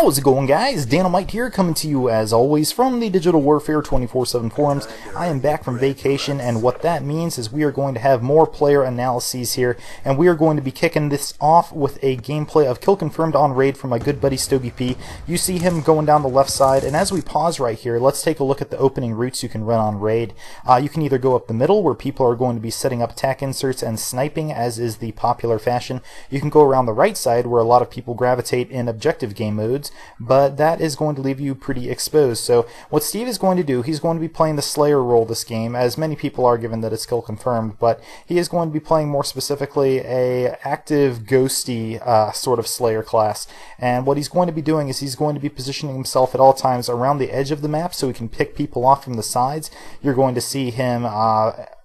How's it going, guys? Dynamite here, coming to you as always from the Digital Warfare 24/7 forums. I am back from vacation, and what that means is we are going to have more player analyses here, and we are going to be kicking this off with a gameplay of Kill Confirmed on Raid from my good buddy Stogep. You see him going down the left side, and as we pause right here, let's take a look at the opening routes you can run on Raid. You can either go up the middle, where people are going to be setting up attack inserts and sniping, as is the popular fashion. You can go around the right side, where a lot of people gravitate in objective game modes, but that is going to leave you pretty exposed. So what Steve is going to do, he's going to be playing the Slayer role this game, as many people are, given that it's Kill Confirmed, but he is going to be playing more specifically a active ghosty sort of Slayer class. And what he's going to be doing is he's going to be positioning himself at all times around the edge of the map so he can pick people off from the sides. You're going to see him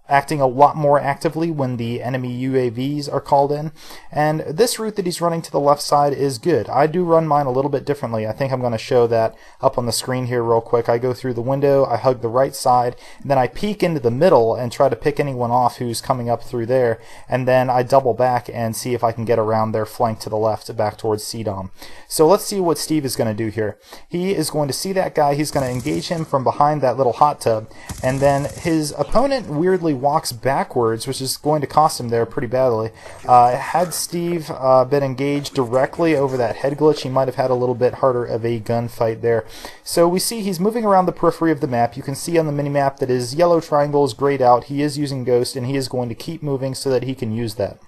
acting a lot more actively when the enemy UAVs are called in. And this route that he's running to the left side is good. I do run mine a little bit differently. I think I'm going to show that up on the screen here real quick. I go through the window, I hug the right side, and then I peek into the middle and try to pick anyone off who's coming up through there, and then I double back and see if I can get around their flank to the left back towards CDOM. So let's see what Steve is going to do here. He is going to see that guy, he's going to engage him from behind that little hot tub, and then his opponent weirdly walks backwards, which is going to cost him there pretty badly. Had Steve been engaged directly over that head glitch, he might have had a little bit harder of a gunfight there. So we see he's moving around the periphery of the map. You can see on the minimap that his yellow triangle is grayed out. He is using Ghost, and he is going to keep moving so that he can use that.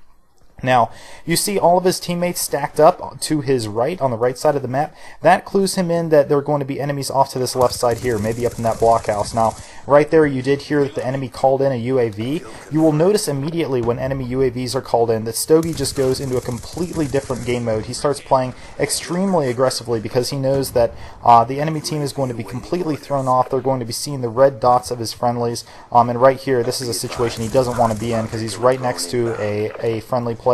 Now, you see all of his teammates stacked up to his right, on the right side of the map. That clues him in that there are going to be enemies off to this left side here, maybe up in that blockhouse. Now, right there you did hear that the enemy called in a UAV. You will notice immediately when enemy UAVs are called in that Stogie just goes into a completely different game mode. He starts playing extremely aggressively because he knows that the enemy team is going to be completely thrown off. They're going to be seeing the red dots of his friendlies. And right here, this is a situation he doesn't want to be in because he's right next to a friendly player,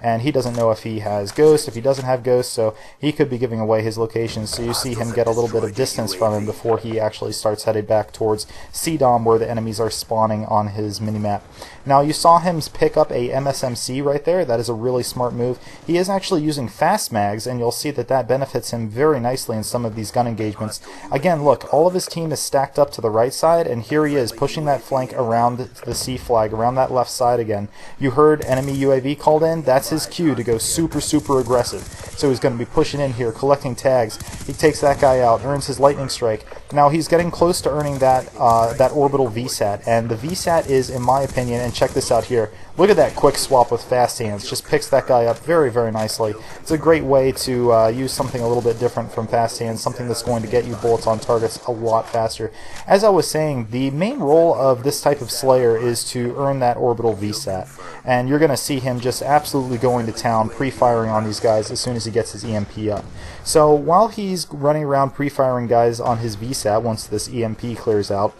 and he doesn't know if he has Ghost, if he doesn't have Ghost, so he could be giving away his location. So you see him get a little bit of distance from him before he actually starts headed back towards CDOM, where the enemies are spawning on his minimap. Now, you saw him pick up a MSMC right there. That is a really smart move. He is actually using fast mags, and you'll see that that benefits him very nicely in some of these gun engagements. Again, look, all of his team is stacked up to the right side, and here he is pushing that flank around the C flag, around that left side again. You heard enemy UAV called in. That's his cue to go super, super aggressive. So he's going to be pushing in here, collecting tags. He takes that guy out, earns his lightning strike. Now he's getting close to earning that that orbital VSAT, and the VSAT is, in my opinion, and check this out here, look at that quick swap with fast hands, just picks that guy up very, very nicely. It's a great way to use something a little bit different from fast hands, something that's going to get you bullets on targets a lot faster. As I was saying, the main role of this type of Slayer is to earn that orbital VSAT, and you're going to see him just absolutely going to town, pre-firing on these guys as soon as he gets his EMP up. So while he's running around pre-firing guys on his VSAT, once this EMP clears out,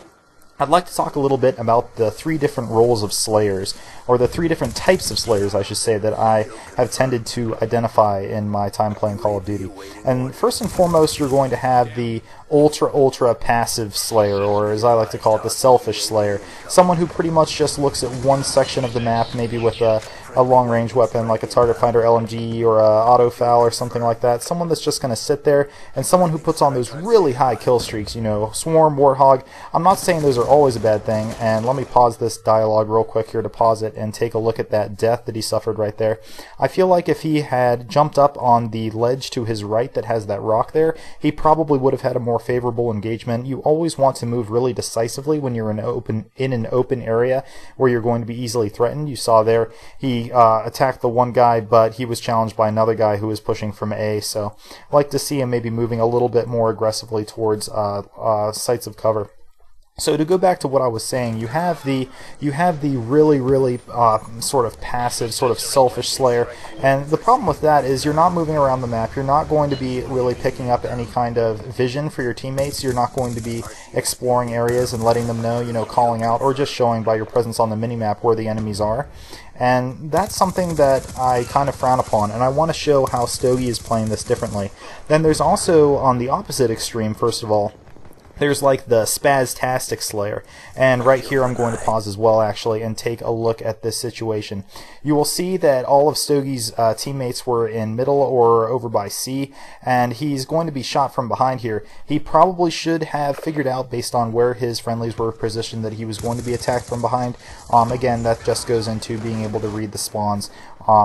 I'd like to talk a little bit about the three different roles of Slayers, or the three different types of Slayers, I should say, that I have tended to identify in my time playing Call of Duty. And first and foremost, you're going to have the ultra passive Slayer, or as I like to call it, the selfish Slayer. Someone who pretty much just looks at one section of the map, maybe with a long-range weapon like a Target Finder LMG or a Auto Foul or something like that. Someone that's just going to sit there, and someone who puts on those really high kill streaks, you know, Swarm, Warthog. I'm not saying those are always a bad thing, and let me pause this dialogue real quick here to pause it and take a look at that death that he suffered right there. I feel like if he had jumped up on the ledge to his right that has that rock there, he probably would have had a more favorable engagement. You always want to move really decisively when you're in an open area where you're going to be easily threatened. You saw there he attacked the one guy, but he was challenged by another guy who was pushing from A, so I like to see him maybe moving a little bit more aggressively towards sites of cover. So to go back to what I was saying, you have the really sort of passive, sort of selfish Slayer, and the problem with that is you're not moving around the map. You're not going to be really picking up any kind of vision for your teammates. You're not going to be exploring areas and letting them know, you know, calling out, or just showing by your presence on the minimap where the enemies are. And that's something that I kind of frown upon, and I want to show how Stogie is playing this differently. Then there's also, on the opposite extreme, first of all, there's like the Spaztastic Slayer, and right here I'm going to pause as well actually and take a look at this situation. You will see that all of Stogie's teammates were in middle or over by C, and he's going to be shot from behind here. He probably should have figured out, based on where his friendlies were positioned, that he was going to be attacked from behind. Again, that just goes into being able to read the spawns,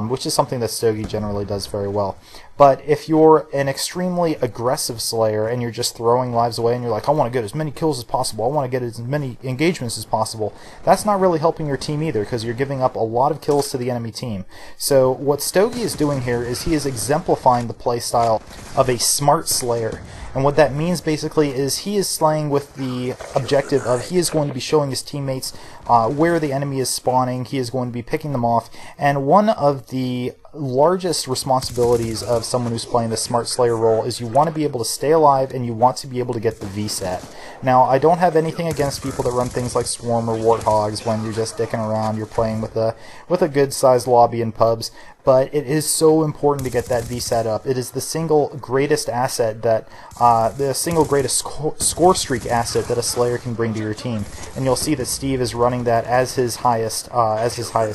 which is something that Stogie generally does very well. But if you're an extremely aggressive Slayer and you're just throwing lives away and you're like, I want to get as many kills as possible, I want to get as many engagements as possible, that's not really helping your team either, because you're giving up a lot of kills to the enemy team. So what Stogie is doing here is he is exemplifying the playstyle of a smart Slayer. And what that means basically is he is slaying with the objective of he is going to be showing his teammates where the enemy is spawning, he is going to be picking them off, and one of the largest responsibilities of someone who's playing the Smart Slayer role is you want to be able to stay alive and you want to be able to get the VSAT. Now, I don't have anything against people that run things like Swarm or Warthogs when you're just dicking around, you're playing with a good-sized lobby in pubs, but it is so important to get that VSAT up. It is the single greatest asset that, the single greatest score streak asset that a Slayer can bring to your team. And you'll see that Steve is running that as his highest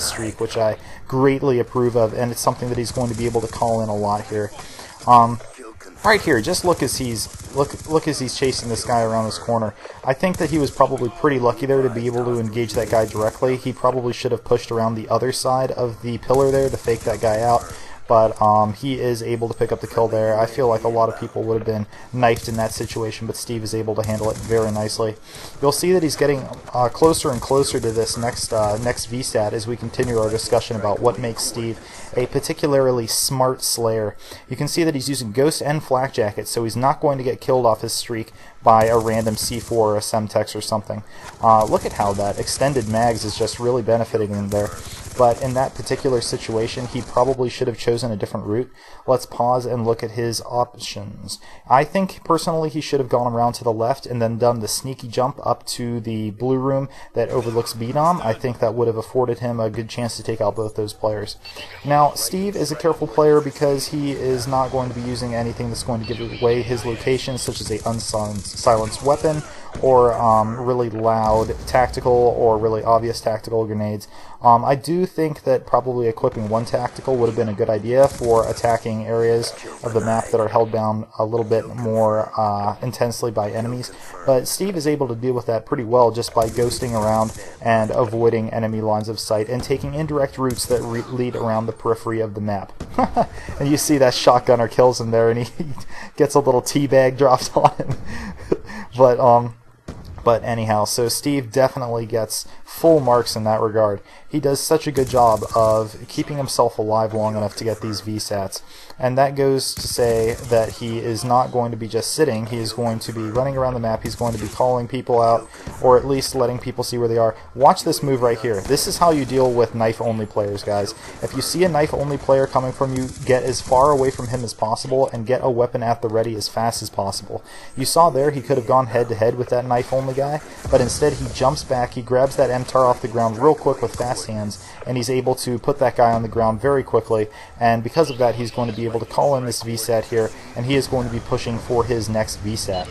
streak, which I greatly approve of, and it's something that he's going to be able to call in a lot here. Right here, just look as he's chasing this guy around this corner. I think that he was probably pretty lucky there to be able to engage that guy directly. He probably should have pushed around the other side of the pillar there to fake that guy out. But he is able to pick up the kill there. I feel like a lot of people would have been knifed in that situation, but Steve is able to handle it very nicely. You'll see that he's getting closer and closer to this next VSAT as we continue our discussion about what makes Steve a particularly smart Slayer. You can see that he's using Ghost and Flak Jacket, so he's not going to get killed off his streak by a random C4 or a Semtex or something. Look at how that extended mags is just really benefiting him there. But in that particular situation, he probably should have chosen a different route. Let's pause and look at his options. I think, personally, he should have gone around to the left and then done the sneaky jump up to the blue room that overlooks B-Dom. I think that would have afforded him a good chance to take out both those players. Now, Steve is a careful player because he is not going to be using anything that's going to give away his location, such as a unsilenced weapon, or really loud tactical or really obvious tactical grenades. I do think that probably equipping one tactical would have been a good idea for attacking areas of the map that are held down a little bit more intensely by enemies, but Steve is able to deal with that pretty well just by ghosting around and avoiding enemy lines of sight and taking indirect routes that lead around the periphery of the map. And you see that shotgunner kills him there and he gets a little teabag dropped on him. But anyhow, so Steve definitely gets full marks in that regard. He does such a good job of keeping himself alive long enough to get these VSATs. And that goes to say that he is not going to be just sitting, he is going to be running around the map, he's going to be calling people out, or at least letting people see where they are. Watch this move right here. This is how you deal with knife-only players, guys. If you see a knife-only player coming from you, get as far away from him as possible and get a weapon at the ready as fast as possible. You saw there he could have gone head-to-head with that knife-only guy, but instead he jumps back, he grabs that MTAR off the ground real quick with fast hands, and he's able to put that guy on the ground very quickly, and because of that he's going to be able to call in this VSAT here, and he is going to be pushing for his next VSAT.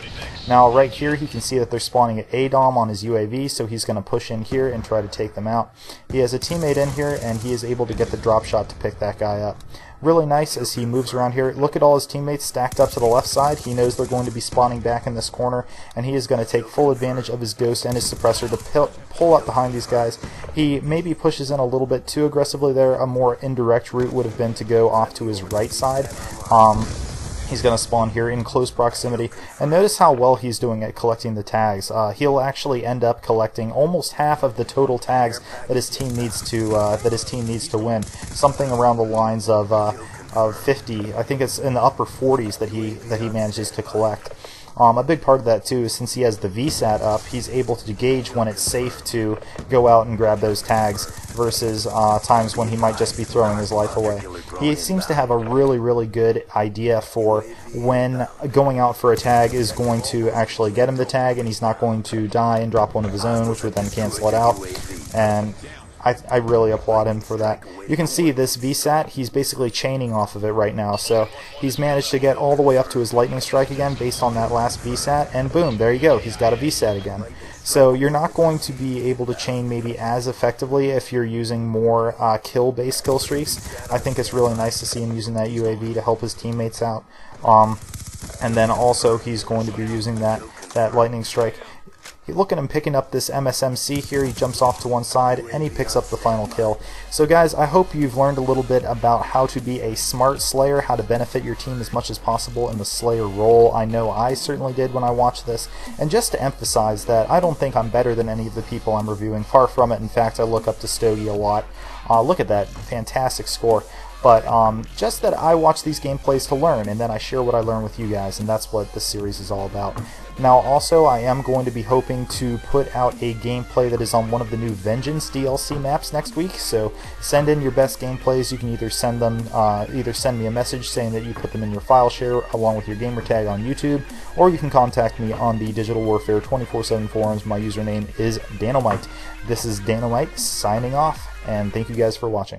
Now right here he can see that they're spawning at A-Dom on his UAV, so he's going to push in here and try to take them out. He has a teammate in here, and he is able to get the drop shot to pick that guy up. Really nice as he moves around here. Look at all his teammates stacked up to the left side. He knows they're going to be spawning back in this corner, and he is going to take full advantage of his Ghost and his Suppressor to pull up behind these guys. He maybe pushes in a little bit too aggressively there. A more indirect route would have been to go off to his right side. He's going to spawn here in close proximity, and notice how well he's doing at collecting the tags. He'll actually end up collecting almost half of the total tags that his team needs to win. Something around the lines of 50. I think it's in the upper 40s that he manages to collect. A big part of that too is since he has the VSAT up, he's able to gauge when it's safe to go out and grab those tags versus times when he might just be throwing his life away. He seems to have a really good idea for when going out for a tag is going to actually get him the tag, and he's not going to die and drop one of his own, which would then cancel it out. And I really applaud him for that. You can see this VSAT, he's basically chaining off of it right now, so he's managed to get all the way up to his lightning strike again based on that last VSAT, and boom, there you go, he's got a VSAT again. So you're not going to be able to chain maybe as effectively if you're using more kill-based kill streaks. I think it's really nice to see him using that UAV to help his teammates out. And then also he's going to be using that lightning strike. Look at him picking up this MSMC here. He jumps off to one side and he picks up the final kill. So guys, I hope you've learned a little bit about how to be a smart Slayer, how to benefit your team as much as possible in the Slayer role. I know I certainly did when I watched this. And just to emphasize that I don't think I'm better than any of the people I'm reviewing. Far from it. In fact, I look up to Stogep a lot. Look at that fantastic score. But just that I watch these gameplays to learn, and then I share what I learn with you guys, and that's what this series is all about. Now also, I am going to be hoping to put out a gameplay that is on one of the new Vengeance DLC maps next week, so send in your best gameplays. You can either send them, either send me a message saying that you put them in your file share along with your gamer tag on YouTube, or you can contact me on the Digital Warfare 24/7 forums. My username is Danomite. This is Danomite signing off, and thank you guys for watching.